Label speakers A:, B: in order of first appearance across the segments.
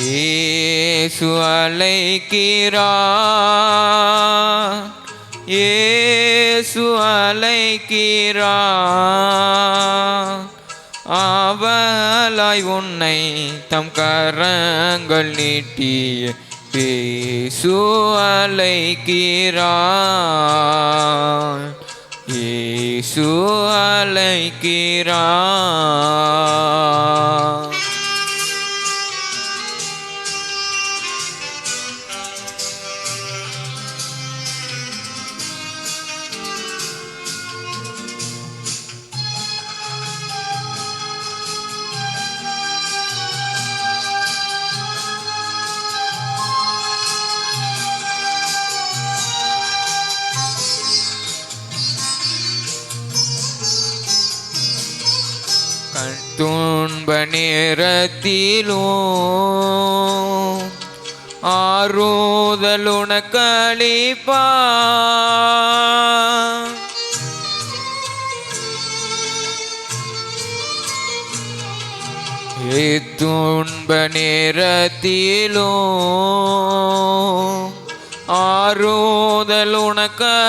A: இயேசு அழைக்கிறார், இயேசு அழைக்கிறார். அவளாய் உன்னை தம் கரங்கள் நீட்டிய இயேசு அழைக்கிறார், இயேசு அழைக்கிறார். துன்ப நேரத்திலும் ஆறுதல் உனக்களிப்பார். துன்ப நேரத்திலும் ஆறுதல் உனக்களிப்பார்.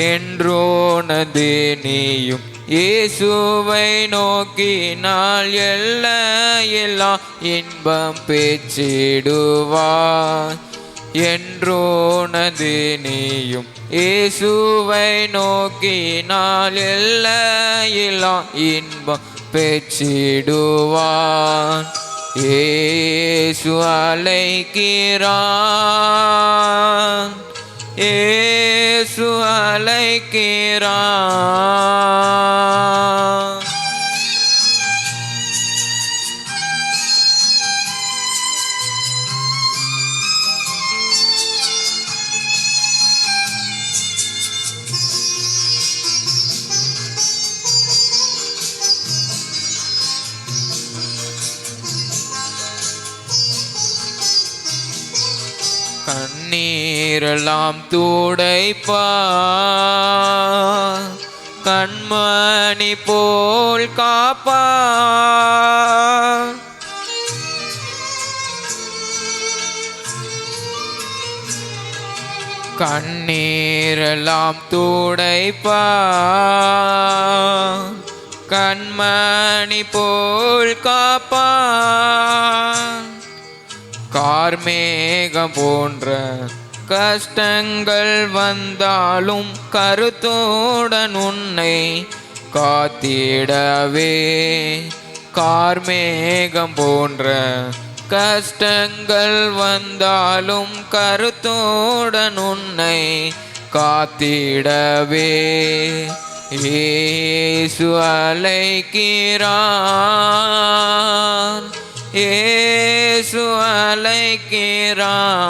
A: என்றோனது நீயும் இயேசுவை நோக்கினால் எல்லாம் இன்பம் பெற்றிடுவார். என்றோனது நீயும் இயேசுவை நோக்கினால் எல்லாம் இன்பம் பெற்றிடுவார். இயேசு அழைக்கிறார், இயேசு அழைக்கிறார். கண்ணீரெல்லாம் துடைப்பார், கண்மணி போல் காப்பார். கண்ணீரெல்லாம் துடைப்பார், கண்மணி போல் காப்பார். கார்மேகம் போன்ற கஷ்டங்கள் வந்தாலும் கருத்துடன் உன்னை காத்திடவே. கார்மேகம் போன்ற கஷ்டங்கள் வந்தாலும் கருத்துடன் உன்னை காத்திடவே. இயேசு அழைக்கிறார், இயேசு அழைக்கிறார்.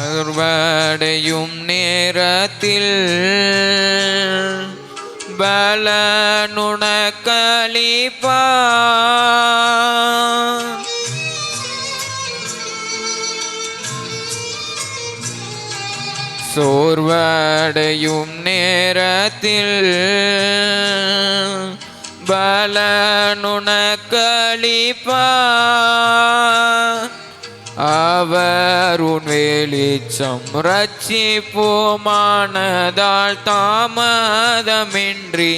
A: அறுவடையும் நேரத்தில் பலனுனக்களிப்பார். சோர்வடையும் நேரத்தில் பலனுனக்களிப்பார். அவர் உன் வெளிச்சம் ரட்சிப்புமானதால் தாமதமின்றி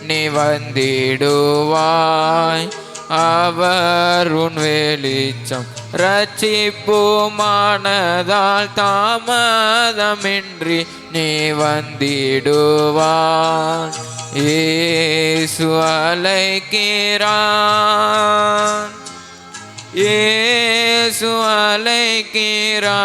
A: நீ வந்திடுவாய். அவர் உன் வெளிச்சம் ரட்சிப்புமானதால் தாமதமின்றி நீ வந்திடுவாய். இயேசு அழைக்கிறார், இயேசு அழைக்கிறார்.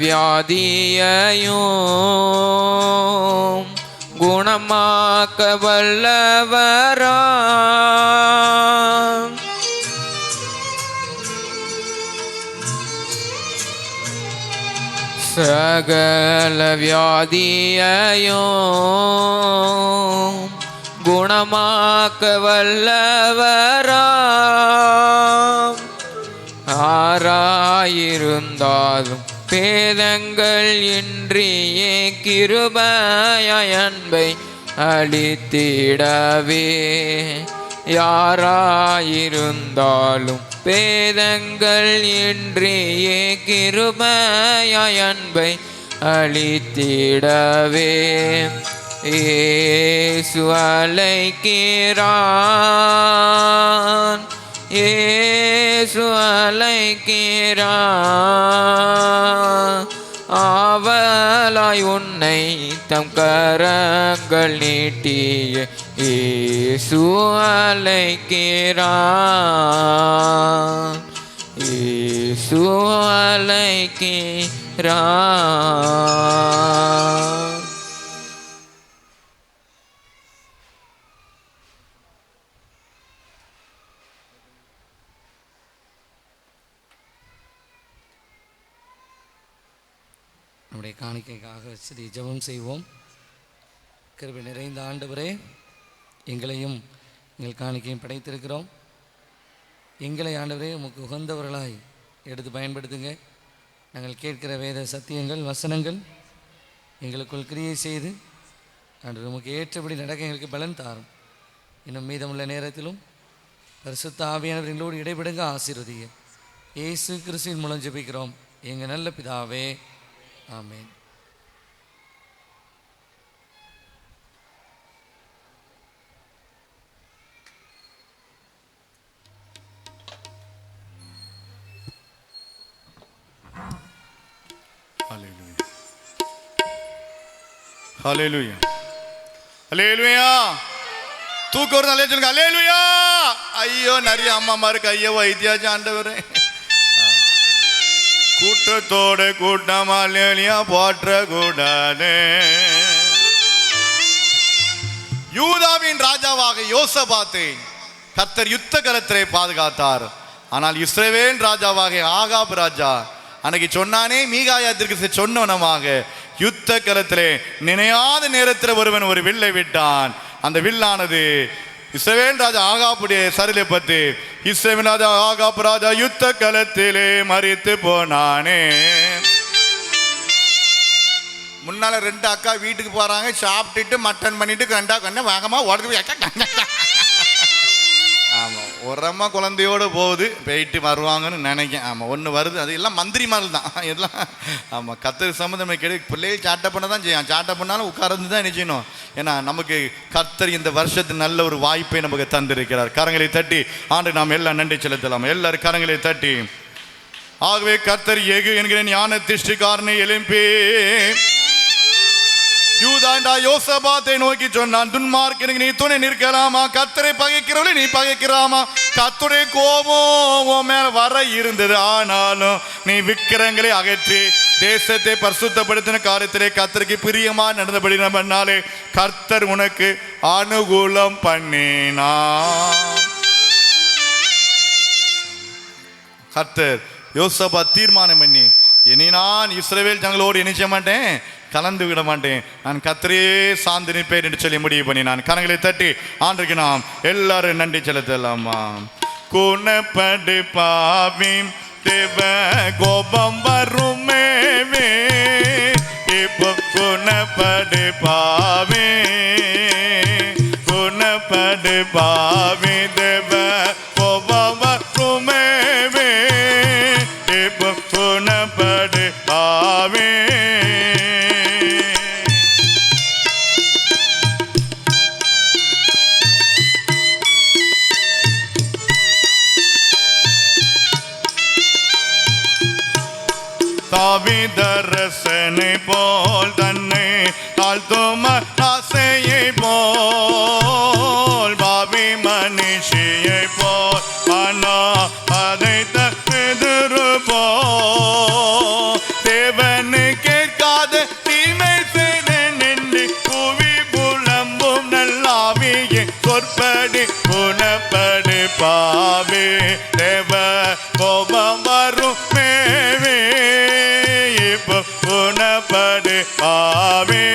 A: வியாதியையும் குணமாக்க வல்லவரா சகல வியாதியையும் குணமாக்க வல்லவராம் ஆராயிருந்தாலும் பேதங்கள் இன்றியே கிருபையாய் அன்பை அளித்திடவே யாராயிருந்தாலும் பேதங்கள் இன்றியே கிருபையாய் அன்பை அளித்திடவே இயேசு அழைக்கிறான் இயேசு அழைக்கிறான் ஆவலாய் உன்னை தம் கரங்கள் நீட்டிய இயேசு அழைக்கிறான் இயேசு அழைக்கிறான்.
B: நம்முடைய காணிக்கைக்காக சிறிய ஜெபம் செய்வோம். கிருபை நிறைந்த ஆண்டவரே, எங்களையும் எங்கள் காணிக்கையும் படைத்திருக்கிறோம். எங்களை ஆண்டவரே உமக்கு உகந்தவர்களாய் எடுத்து பயன்படுத்துங்க. நாங்கள் கேட்கிற வேத சத்தியங்கள் வசனங்கள் எங்களுக்குள் கிரியை செய்து ஆண்டவர் உமக்கு ஏற்றபடி நடக்க எங்களுக்கு பலன் தாரும். இன்னும் மீதமுள்ள நேரத்திலும் பரிசுத்த ஆவியானவர் எங்களோடு இடைபெடுங்க, ஆசீர்வதிங்க. இயேசு கிறிஸ்துவின் மூலம் ஜெபிக்கிறோம் எங்கள் நல்ல பிதாவே, ஆமென்.
C: ஹல்லேலூயா ஹல்லேலூயா. தூக்க ஒரு நல்ல சொல்லுங்க ஹல்லேலூயா. ஐயோ நிறைய அம்மாமாருக்கு ஐயோ வைத்தியாச்சு ஆண்டவரே. கூட்டத்தோட கூட்டமா ஹல்லேலூயா போற்ற கூடாது. யூதாவின் ராஜாவாக யோசபாத்தை கர்த்தர் யுத்த களத்திலே பாதுகாத்தார். ஆனால் இஸ்ரவேல் ராஜாவாக ஆகாப் ராஜா அன்னைக்கு சொன்னானே, மீகாயாத்திற்கு சொன்னவனமாக யுத்த களத்திலே நினையாத நேரத்தில் ஒருவன் ஒரு வில்லை விட்டான். அந்த வில்லானது இஸ்ரவேல் ராஜா ஆகாப்புடைய சரிலை பற்றி இஸ்ரவேல் ராஜா ஆகாப் ராஜா யுத்த களத்திலே மரித்து போனானே. முன்னால ரெண்டு அக்கா வீட்டுக்கு போறாங்க, சாப்பிட்டுட்டு மட்டன் பண்ணிட்டு கண்டா கண்ண வேகமா உடம்பு. ஆமாம், ஒரு அம்மா குழந்தையோடு போகுது, போயிட்டு வருவாங்கன்னு நினைக்கேன். ஆமாம், ஒன்று வருது, அது எல்லாம் மந்திரி மாதிரி தான் எல்லாம். ஆமாம், கர்த்தர் சம்மந்தம் கிடையாது. பிள்ளைகள் சாட்டை பண்ண தான் செய்யும், சாட்டை பண்ணாலும் உட்கார்ந்து தான் என்ன செய்யணும். ஏன்னா நமக்கு கர்த்தர் இந்த வருஷத்து நல்ல ஒரு வாய்ப்பை நமக்கு தந்திருக்கிறார். கரங்களை தட்டி ஆண்டு நாம் எல்லாம் நன்றி செலுத்தலாம். எல்லாரும் கரங்களை தட்டி. ஆகவே கர்த்தர் எகு என்கிற ஞான திருஷ்டிக்காரனை எழுப்பி யூதாண்டா யோசபாத்தை நோக்கி சொன்னான், துன்மார்க்கனுக்கு நீ துணை நிற்கலாமா? கர்த்தரை பகைக்கிறவளை நீ பகைக்கிறாமா? கர்த்தருடைய கோபம் உன் மேல வர இருந்தது, ஆனாலும் நீ விக்கிரங்களை அகற்றி தேசத்தை பரிசுத்தப்படுத்தின காரியத்திலே கர்த்தருக்கு பிரியமா நடந்தபடி பண்ணாலே கர்த்தர் உனக்கு அனுகூலம் பண்ணினான். கர்த்தர் யோசபாத் தீர்மானம் பண்ணி, இனி நான் இஸ்ரவேல் ஜனங்களோடு இணைச்ச மாட்டேன், கலந்து விட மாட்டேன், நான் கர்த்தரையே சார்ந்து நிற்பேன் என்று சொல்லி முடிவு பண்ணி நான் கரங்களை தட்டி ஆண்டுக்கு நாம் எல்லாரும் நன்றி செலுத்தலாமா. குணப்படு பாவிம் தேவ கோபம் வருமே, இப்போ குணப்படு பாவே, குணப்படு பாவி தேவ கோபம் வருமே, இப்போ குணப்படு பாவே. தாவீதரசனை போல் தன்னை தாழ்த்தும் ஆசையை போல் பாவி மனுஷியை போல் ஆனா அதை தவிர போல் குணப்படு பாவே தேவ கோபம் வரும் மேவே இப்போ குணப்படு பாவே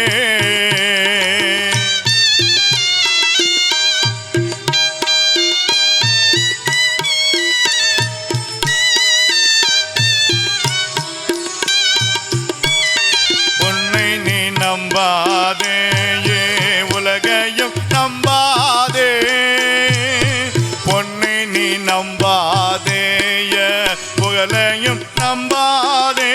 C: உன்னை நீ நம்பாதே உலகையும் நம்பாதே பொன்னை நீ நம்பாதே புகழையும் நம்பாதே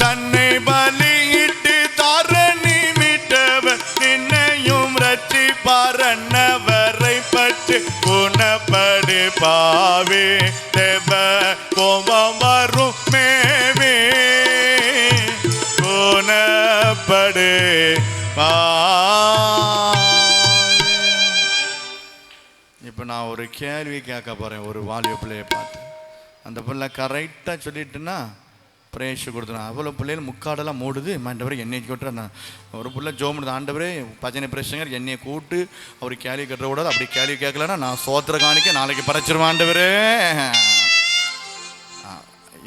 C: தன்னை பலியிட்டு தரணி விட்டவர் நின்னையும் ரட்சிப்பாரன்னவரை பற்றி குணப்படு பாவே தேவ கோபம் வரும் மேவே குணப்படு இப்போ நான் ஒரு கேள்வி கேட்க போகிறேன். ஒரு வாலிப பிள்ளையை பார்த்து அந்த பிள்ளை கரெக்டாக சொல்லிட்டுன்னா பிரேஷ் கொடுத்துருவேன். அவ்வளோ பிள்ளைகள் முக்காடெல்லாம் மூடுது. ஆண்டவரே என்னையை கூட்டுற நான் ஒரு பிள்ளை ஜோமுடுது. ஆண்டவரே பஜனை பிரேஷங்கர் என்னையை கூட்டு அவர் கேள்வி கட்டுற கூடாது. அப்படி கேள்வி கேட்கலன்னா நான் சோத்திர காணிக்க நாளைக்கு பறைச்சிருவேன். ஆண்டவரே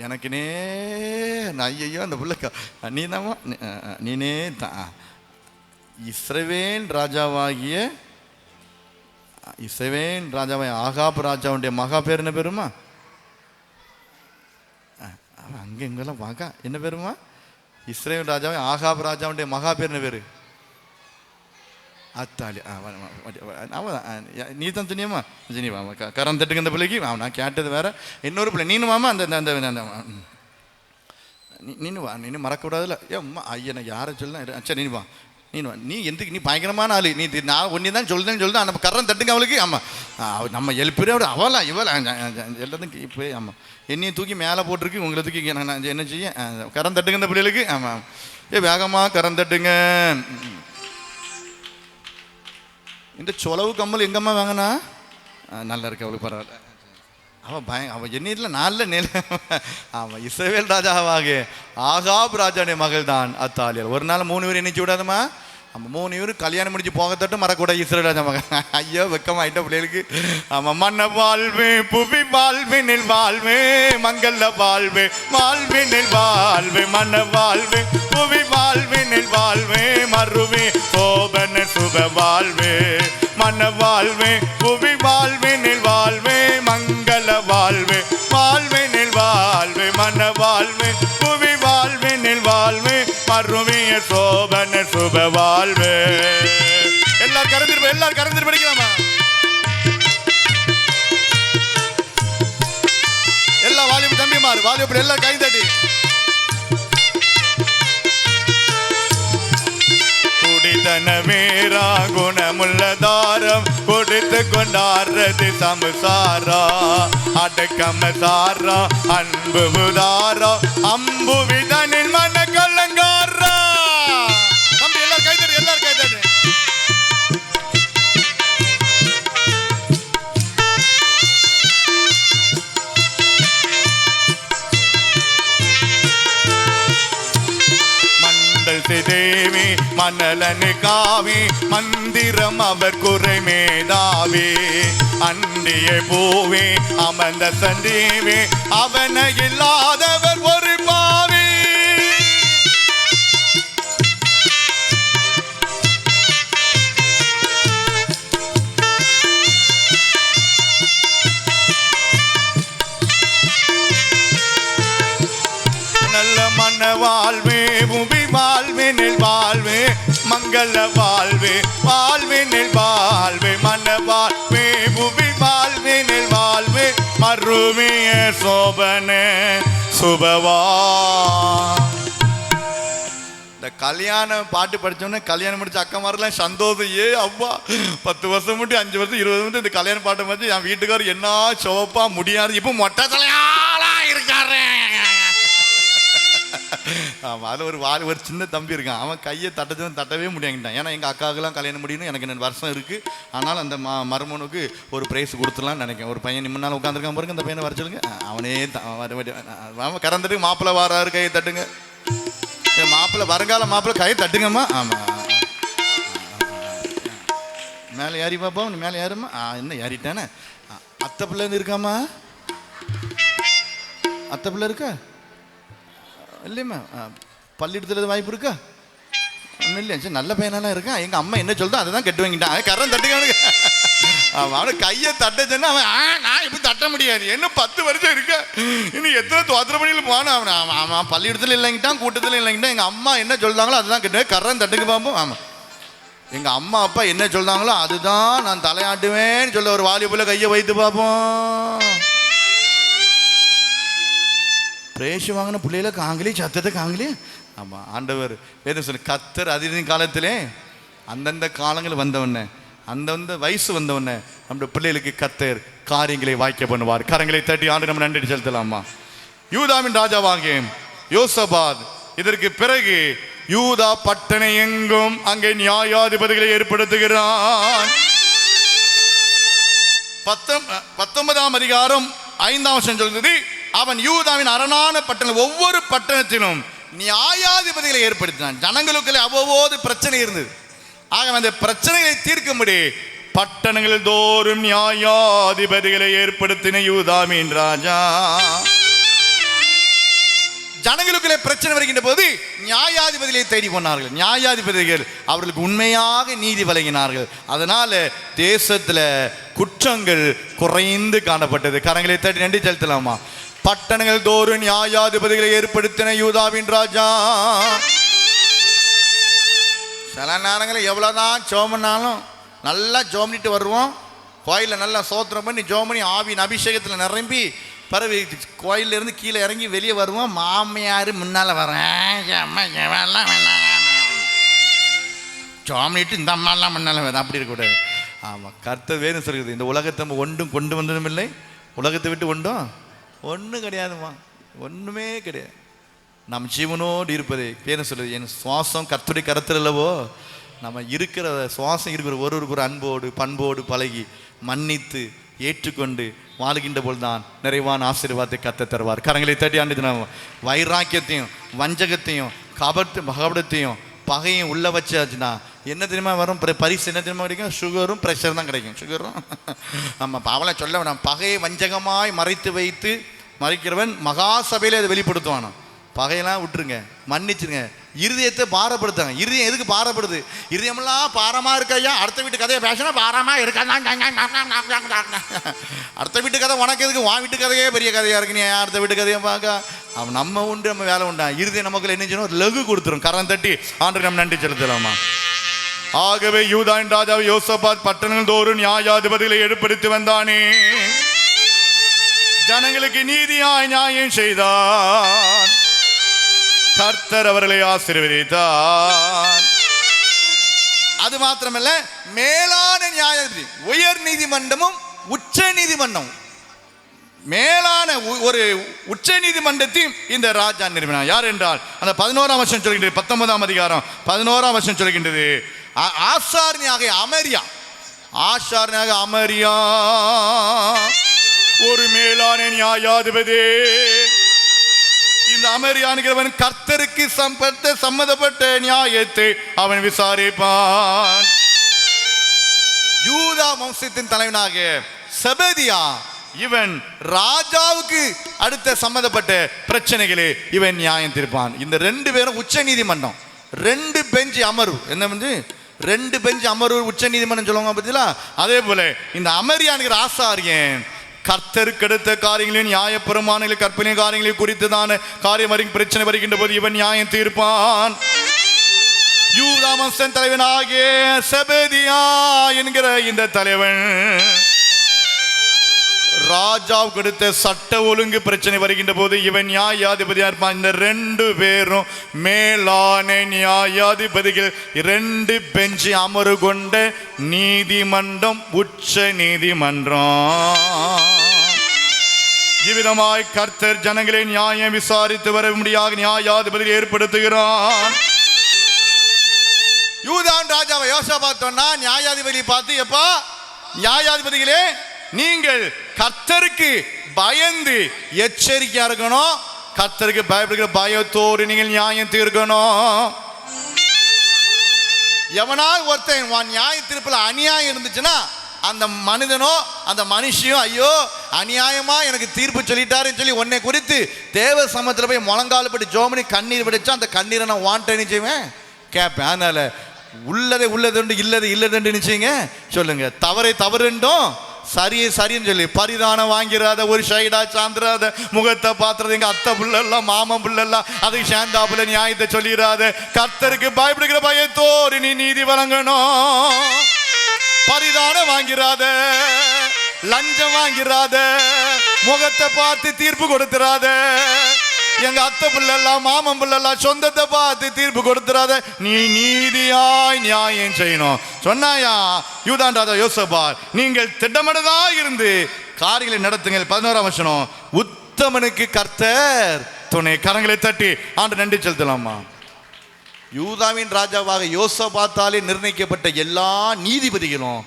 C: எனக்குனே ஐயோ அந்த பிள்ளை நீ தான்மா நீனே தான் இஸ்ரவேல் ராஜாவாகிய ஆகாப் ராஜாவுடைய மகா பேர் என்ன பேருமா? அங்கே இங்கெல்லாம் மகா என்ன பேருமா? இஸ்ரவேல் ராஜாவை ஆகாப் ராஜாவுடைய மகா பேர் என்ன பேரு? அத்தாலி. நீ தான் துணியம்மா ஜினி வாமா கரம் தட்டுங்க இந்த பிள்ளைக்கு. நான் கேட்டது வேற. இன்னொரு பிள்ளை நீனு வாமா அந்த நீனு வா. நீனு மறக்கக்கூடாதுல்ல. அம்மா ஐயனை யாரை சொல்லலாம். சரி நீ வா. நீ எதுக்கு நீ பயங்கரமான ஆளு. நீ நான் ஒன்றே தான் சொல்லுதான் நம்ம கரம் தட்டுங்க அவளுக்கு. ஆமாம் நம்ம எழுப்பிட அவளா இவளா எல்லாத்துக்கும் இப்போ ஆமாம் என்னையும் தூக்கி மேலே போட்டிருக்கு. உங்களை தூக்கி நான் என்ன செய்ய கரம் தட்டுங்க இந்த பிள்ளைகளுக்கு. ஆமாம் வேகமாக கரம் தட்டுங்க. இந்த சொலவு கம்மல் எங்கம்மா வாங்கினா நல்லா இருக்கு அவளுக்கு பரவாயில்ல. அவன் என்னில் நாளில் நில ஆமாம் இஸ்ரவேல் ராஜாவாக ஆகாப் ராஜாவுடைய மகள் தான் அத்தாலியல். ஒரு நாள் 3 பேர் எண்ணிச்சு விடாதம்மா. நம்ம 3 பேர் கல்யாணம் முடிச்சு போகத்தட்டும் மறக்கூடாது இஸ்ரவேல் ராஜா மகன். ஐயோ வெக்கமாயிட்ட பிள்ளைகளுக்கு. ஆமாம் மன்ன வாழ்வே புவி வாழ்வினில் வாழ்வே மங்கள வாழ்வே வாழ்வினில் வாழ்வே மன்ன வாழ்வே புவி வாழ்வினில் வாழ்வே மறுவே சோபன சுப வாழ்வே மன்ன வாழ்வே புவி வாழ்வினில் வாழ்வே மங்கள வாழ்வே வாழ்வினில் வாழ்வே மன்ன வாழ்வே புவி வாழ்வினில் வாழ்வே மறுவிய சோபன சுப வாழ்வே. எல்லாரும் கறந்துட்டு படிக்கலாமா? எல்லா வாலிபு தம்பிமார் வாலிபு எல்லாரும் கை தட்டி குடித்தனமேரா குணமுள்ளதாரம் கொடுத்து கொண்டாடுறது சமசாரா அடக்கமசாரா அன்பு உதாரா அம்பு விதனின் மன கல்லங்காரா. தம்பி எல்லாரும் கைதட்டு தேவி மணலனு காவி மந்திரம் அவர் குறை மேதாவே அண்டிய பூவே அமர்ந்த சந்தீவே அவன இல்லாதவர் ஒரு பாவி. நல்ல மன வாழ்வே புவி வாழ்வினில் வாழ்வே மங்கள வாழ்வே வாழ்வினில் வாழ்வே மன வாழ்வே புவி வாழ்வினில் வாழ்வே மறுவிய சோபன சுபவா. இந்த கல்யாண பாட்டு படித்தோன்னே கல்யாணம் முடிச்ச அக்கா மாதிரிலாம் சந்தோஷம். அவ்வா 10 வருஷம் மட்டும் 5 வருஷம் 20 வருஷம் இந்த கல்யாண பாட்டை வச்சு என் வீட்டுக்காரர் என்ன சோப்பா முடியாது இப்போ மொட்டை தலையாளா இருக்காரு. ஆமாம் அதில் ஒரு சின்ன தம்பி இருக்கான். அவன் கையை தட்டவே முடியாங்கிட்டான். ஏன்னா எங்கள் அக்காவுக்கெல்லாம் கல்யாணம் முடியணும் எனக்கு 2 வருஷம் இருக்குது. ஆனால் அந்த மருமனுக்கு ஒரு ப்ரைஸ் கொடுத்துலான்னு நினைக்கிறேன். ஒரு பையன் முன்னால் உட்காந்துருக்கான் பாருங்க. அந்த பையனை வர சொல்லுங்க. அவனே அவன் கறந்துட்டு மாப்பிள்ளை வாராரு கையை தட்டுங்க. மாப்பிள்ளை வருங்கால மாப்பிள்ளை கையை தட்டுங்கம்மா. ஆமாம் மேலே ஏறி பாப்பா, நீ மேலே ஏறுமா. என்ன ஏறிட்டானே. அத்தை பிள்ளை இருக்காமா? அத்தை பிள்ளை இருக்கா இல்லையம்மா? பள்ளியிடத்துல வாய்ப்பு இருக்கா? ஒன்றும் இல்லையா? சரி, நல்ல பையனெல்லாம் இருக்கா. எங்கள் அம்மா என்ன சொல்லுதோ அதை தான் கட்டு வாங்கிட்டான். கரண் தட்டுக்கானுங்க. அவனை கையை தட்ட சொன்னா அவன் நான் இப்படி தட்ட முடியாது, என்ன 10 வருஷம் இருக்கா, இன்னும் எத்தனை தோத்திர பணியில் போனா அவன் பள்ளியிடத்துல இல்லைங்கிட்டான், கூட்டத்தில் இல்லைங்கிட்டான். எங்கள் அம்மா என்ன சொல்றாங்களோ அதுதான் கட்டுவேன். கரண் தட்டுக்கு பார்ப்போம். ஆமாம், எங்கள் அம்மா அப்பா என்ன சொல்றாங்களோ அதுதான் நான் தலையாட்டுவேன்னு சொல்ல ஒரு வாலிபுல கையை வைத்து பார்ப்போம். பிரேஷ் வாங்கின பிள்ளையில காங்களே, சத்தத்தை காங்களே. ஆமாம், ஆண்டவர் என்ன சொல்லு, கர்த்தர் அதிர்ந்த காலத்திலே அந்தந்த காலங்கள் வந்தவொடனே, அந்தந்த வயசு வந்தவொடனே நம்முடைய பிள்ளைகளுக்கு கர்த்தர் காரியங்களை வாய்க்க பண்ணுவார். கரங்களை தட்டி ஆண்டு நம்ம நன்றி செலுத்தலாமா. யூதாவின் ராஜாவாகிய யோசபாத் இதற்கு பிறகு யூதா பட்டணை எங்கும் அங்கே நியாயாதிபதிகளை ஏற்படுத்துகிறான். 19ஆம் அதிகாரம் 5ஆம் வசனம் சொல்கிறது, அவன் யூதாவின் அரணான பட்டணம் ஒவ்வொரு பட்டணத்திலும் நியாயாதிபதிகளை ஏற்படுத்தினான். ஜனங்களுக்குள்ளே அவ்வப்போது பிரச்சனை இருந்தது. ஆக அந்த பிரச்சனைகளை தீர்க்கும்படி பட்டணங்களில் தோறும் நியாயாதிபதிகளை ஏற்படுத்தின யூதாவின் ராஜா. ஜனங்களுக்குள்ளே பிரச்சனை வருகின்ற போது நியாயாதிபதிகளை தேடி போனார்கள். நியாயாதிபதிகள் அவர்களுக்கு உண்மையாக நீதி வழங்கினார்கள். அதனால தேசத்துல குற்றங்கள் குறைந்து காணப்பட்டது. கரங்களை தட்டி நன்றி செலுத்தலாமா. பட்டணங்கள் தோறும் நியாயாதிபதிகளை ஏற்படுத்தின யூதாவின் ராஜா. சில நேரங்களில் எவ்வளோதான் ஜோமனாலும் நல்லா ஜோமனிட்டு வருவோம். கோயிலில் நல்லா சோத்திரம் பண்ணி ஜோமனி ஆவின் அபிஷேகத்தில் நிரம்பி பிறகு கோயிலிருந்து கீழே இறங்கி வெளியே வருவோம். மாமியார் முன்னால் வரேன், ஜோமனிட்டு இந்த அம்மாலாம் முன்னால் வரேன், அப்படி இருக்கக்கூடாது. ஆமாம், கர்த்தர் வேணும் சொல்கிறது. இந்த உலகத்தை நம்ம ஒன்றும் கொண்டு வந்ததும் இல்லை, உலகத்தை விட்டு ஒன்றும் கிடையாதுமா, ஒன்றுமே கிடையாது. நம் ஜீவனோடு இருப்பதே பேர் சொல்லுது. என் சுவாசம் கர்த்தருடைய கரத்தில் இல்லவோ, நம்ம இருக்கிற சுவாசம் இருக்கிற ஒருவருக்கு ஒரு அன்போடு பண்போடு பழகி மன்னித்து ஏற்றுக்கொண்டு வாழ்கின்ற போல்தான் நிறைவான ஆசீர்வாதத்தை கத்த தருவார். கரங்களை தட்டி ஆண்டு நம்ம வைராக்கியத்தையும் வஞ்சகத்தையும் கபடத்தையும் பகையும் உள்ள வச்சாச்சுன்னா என்ன தெரியுமா வரும்? பரிசு என்ன தெரியுமா கிடைக்கும்? சுகரும் ப்ரெஷர் தான் கிடைக்கும். சுகரும் நம்ம பாவலை சொல்ல வேணாம். பகையை வஞ்சகமாய் மறைத்து வைத்து மறைக்கிறவன் மகா சபையில அதை வெளிப்படுத்துவானோ. பகையெல்லாம் விட்டுருங்க, மன்னிச்சிருங்க, இருதயத்தை பாரப்படுத்தாங்க. இருதயம் எதுக்கு பாரப்படுது? இருதயமெல்லாம் பாரமா இருக்கையா, அடுத்த வீட்டு கதையை பேசினா பாரமா இருக்கா, அடுத்த வீட்டு கதை உனக்கு எதுக்கு, உன் வீட்டு கதையே பெரிய கதையா இருக்கு, நீ அடுத்த வீட்டு கதையை பார்க்க. அவன் நம்ம உண்டு, நம்ம வேலை உண்டா. இருதயம் நமக்கு என்ன செய்யணும்? ஒரு லகு கொடுத்துரும். கரம் தட்டி ஆண்டு நம்ம நன்றி செலுத்தலாமா. ஆகவே யூதாவின் ராஜா யோசபாத் பட்டணங்கள் தோறும் நியாயாதிபதிகளை ஏற்படுத்தி வந்தானே, ஜனங்களுக்கு நீதியாய் நியாயம் செய்தான். கர்த்தர் அவர்களை ஆசீர்வதித்தார். அது மாத்திரமல்ல, மேலான நியாயாதிபதி, உயர் நீதிமன்றமும் உச்ச நீதிமன்றம், மேலான ஒரு உச்ச நீதிமன்றத்தையும் இந்த ராஜா நிறுவினார். யார் என்றால் அந்த 11ஆம் வசனம் சொல்கின்றது. 19ஆம் அதிகாரம் 11ஆம் வசனம் சொல்கின்றது, ஆசாரியனாக அமரியா, ஆசாரியனாக அமரியா ஒரு மேலான நியாயாதிபதி. இந்த அமரியானுகிறவன் கர்த்தருக்கு சம்மதப்பட்ட நியாயத்தை அவன் விசாரிப்பான். யூதா வம்சத்தின் தலைவனாக செபதியா, இவன் ராஜாவுக்கு அடுத்த சம்மந்தப்பட்ட பிரச்சனைகளே இவன் நியாயம் தீர்ப்பான். இந்த 2 பேரும் உச்ச நீதிமன்றம், 2 பெஞ்ச் அமர்வு. என்ன வந்து 2 பெஞ்ச் அமர்வு உச்ச நீதிமன்றம் சொல்லுவாங்க பார்த்தீங்களா? அதே போல இந்த அமரியானுகிற ஆசாரியன் கர்த்தருக்கு அடுத்த காரியங்களையும் நியாய பிரமாணங்களை கற்பனை காரியங்களை குறித்துதான காரியம் வரைக்கும் பிரச்சனை வருகின்ற போது இவன் நியாயம் தீர்ப்பான். யூதா வம்சத்தின் தலைவனாகிய செபதியா என்கிற இந்த தலைவன் ராஜாவுக்கு அடுத்த சட்ட ஒழுங்கு பிரச்சனை வருகின்ற போது இவன் நியாயாதிபதியா இருப்பான். இந்த 2 பேரும் மேலான நியாயாதிபதிகள், 2 பெஞ்சு அமர்வு கொண்ட நீதிமன்றம், உச்ச நீதிமன்றம். இவ்விதமாய் கர்த்தர் ஜனங்களை நியாயம் விசாரித்து வர முடியாத நியாயாதிபதியை ஏற்படுத்துகிறான். யூதான் ராஜாவை யோசபாத் சொன்னா நியாயாதிபதி பார்த்து, எப்பா நியாயாதிபதிகளே, நீங்கள் கர்த்தருக்கு பயந்து எச்சரிக்கையா இருக்கணும், கர்த்தருக்கு பயப்படுகிற பயத்தோடு நீங்கள் நியாயம் தீர்க்கணும். எவனால் ஒருத்தன் நியாய தீர்ப்புல அநியாயம் இருந்துச்சுன்னா அந்த மனிதனோ அந்த மனுஷியோ ஐயோ அநியாயமா எனக்கு தீர்ப்பு சொல்லிட்டாருன்னு சொல்லி உன்னை குறித்து தேவ சமத்துல போய் முழங்கால் பட்டு ஜோமனி கண்ணீர் படிச்சா அந்த கண்ணீரை நான் வாண்டேன்னு செய்வேன் கேட்பேன். அதனால உள்ளதை உள்ளதுண்டு இல்லது இல்லதுன்னு நினைச்சீங்க சொல்லுங்க. தவறை தவறுண்டும் சரியை சரின்னு சொல்லி பரிதானம் வாங்கிறாத ஒரு ஷைடா சாந்திராத முகத்தை பாத்துறது எங்க அத்தை புள்ளெல்லாம் மாமன் புள்ளெல்லாம் அதுக்கு சாந்தாப்புல நியாயத்தை சொல்லிடாத. கர்த்தருக்கு பயப்படுகிற பயத்தோடு நீ நீதி வழங்கணும். பரிதானம் வாங்கிறாத, லஞ்சம் வாங்கிறாத, முகத்தை பார்த்து தீர்ப்பு கொடுத்துறாத. எங்க அத்தை புள்ளெல்லாம் மாமன் புள்ளெல்லாம் சொந்தத்தை பார்த்து தீர்ப்பு கொடுத்துறாத. நீ நீதியாய் நியாயம் செய்யணும் சொன்னாயா யூதான் ராஜா யோசபாத். நீங்கள் திட்டமிடதா இருந்து காரியங்களை நடத்துங்கள். 11ஆம் வசனம். உத்தமனுக்கு கர்த்தர் துணை. கரங்களை தட்டி ஆண்டு நன்றி செலுத்தலாமா. யூதாவின் ராஜாவாக யோசபாத்தாலே நிர்ணயிக்கப்பட்ட எல்லா நீதிபதிகளும்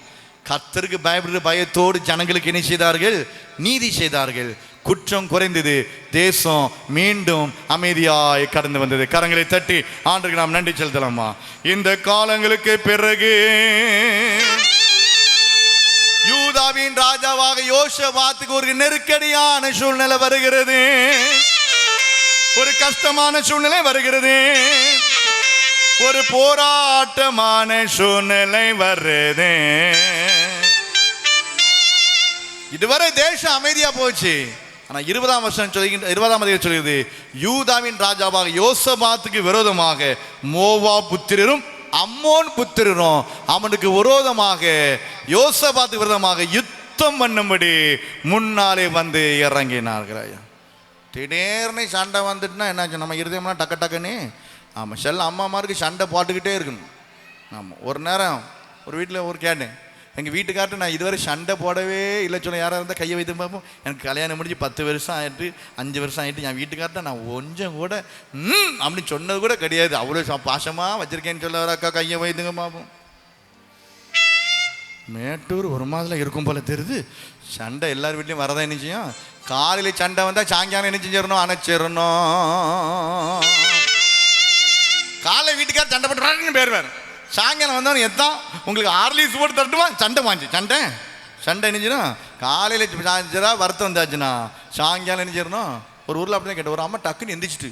C: கர்த்தருக்கு பயப்படுகிற பயத்தோடு ஜனங்களுக்கு என்ன செய்தார்கள்? நீதி செய்தார்கள். குற்றம் குறைந்தது. தேசம் மீண்டும் அமைதியாய் கடந்து வந்தது. கரங்களை தட்டி ஆண்டுக்கு நாம் நன்றி செலுத்தலாமா. இந்த காலங்களுக்கு பிறகு யூதாவின் ராஜாவாக யோசபாத்துக்கு ஒரு நெருக்கடியான சூழ்நிலை வருகிறது. ஒரு கஷ்டமான சூழ்நிலை வருகிறது. ஒரு போராட்டமான சூழ்நிலை வருது. இதுவரை தேசம் அமைதியா போச்சு. ஆனா 20ஆம் வசனம் சொல்லுகின்ற 20ஆம் அதிகாரம் சொல்கிறது, யூதாவின் ராஜாவாக யோசபாத்துக்கு விரோதமாக மோவா புத்திரரும் அம்மோன் புத்திரரும் அவனுக்கு விரோதமாக யோசபாத்துக்கு விரோதமாக யுத்தம் பண்ணும்படி முன்னாலே வந்து இறங்கினார்கள். திடீர்னு சண்டை வந்துட்டுனா என்னாச்சு? நம்ம இருதயம்னா டக்கு டக்குன்னு ஆமாம் செல்ல அம்மாமாருக்கு சண்டை போட்டுக்கிட்டே இருக்கணும். ஆமாம். ஒரு நேரம் ஒரு வீட்டில் ஒரு கேட்டேன், எங்கள் வீட்டுக்கார்ட்ட நான் இதுவரை சண்டை போடவே இல்லை சொல்ல. யாராக இருந்தால் கையை வைத்து பார்ப்போம். எனக்கு கல்யாணம் முடிஞ்சு 10 வருஷம் ஆகிட்டு 5 வருஷம் ஆகிட்டு என் வீட்டுக்கார்ட்ட நான் கொஞ்சம் கூட அப்படின்னு சொன்னது கூட கிடையாது. அவ்வளோ பாசமாக வச்சுருக்கேன்னு சொல்ல வர அக்கா கையை வைத்துங்க பார்ப்போம். மேட்டூர் ஒரு மாதத்தில் இருக்கும் போல தெரியுது. சண்டை எல்லார் வீட்லேயும் வரதான் என்ன செய்யும்? காலையில் சண்டை வந்தால் சாயங்காலம் என்ன செஞ்சிடணும்? அணைச்சிடணும். காலை வீட்டுக்கார சண்டை போட்டு பேர் வேறு. சாயங்காலம் வந்தவன் எத்தான் உங்களுக்கு ஆர்லீஸ் போட்டு தட்டுமா? சண்டை வாங்கி சண்டை நினைச்சிடும். காலையில் சாய்ஞ்சதா வருத்தம் வந்தாச்சுன்னா சாயங்காலம் நினைச்சிடணும். ஒரு ஊரில் அப்படி தான் கேட்டேன். ஒரு அம்மா டக்குன்னு எந்திரிச்சிட்டு